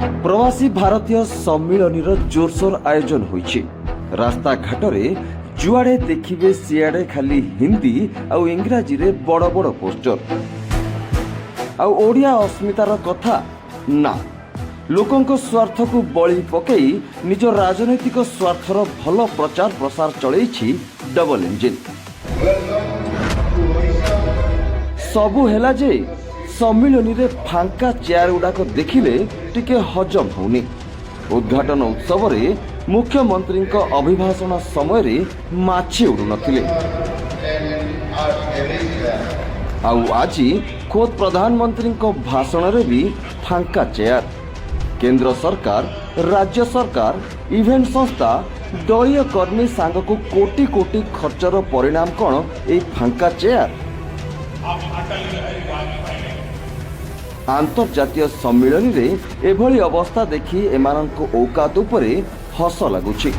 प्रवासी भारतीय सम्मिलनीर जोरसोर आयोजन होइछि। रास्ता घाटरे जुआड़े देखिबे सियाड़े खाली हिंदी आउ इंग्राजी रे बड़ बड़ पोस्टर आउ ओडिया अस्मितार कथा ना। लोकंक स्वार्थ को बळी पकई निज राजनैतिक स्वार्थर भल प्रचार प्रसार चलैछि डबल इंजिन। सबु हेला जे सम्मिलनी रे फांका चेयर गुड़ाक देखिले टिके हजम होनी। उद्घाटन उत्सव रे मुख्यमंत्री अभिभाषण समय माछी उड़ू नथिले। आउ आज खोद प्रधानमंत्री भाषण रे भी फांका चेयर। केंद्र सरकार, राज्य सरकार, इवेंट संस्था, दलीय कर्मी सांग को कोटी कोटी खर्चर परिणाम कौन ए फांका चेयर। आंतर्जातीय सम्मिलनी रे एभली अवस्था देखी एमानंको औकात उपरे हस लागुछि।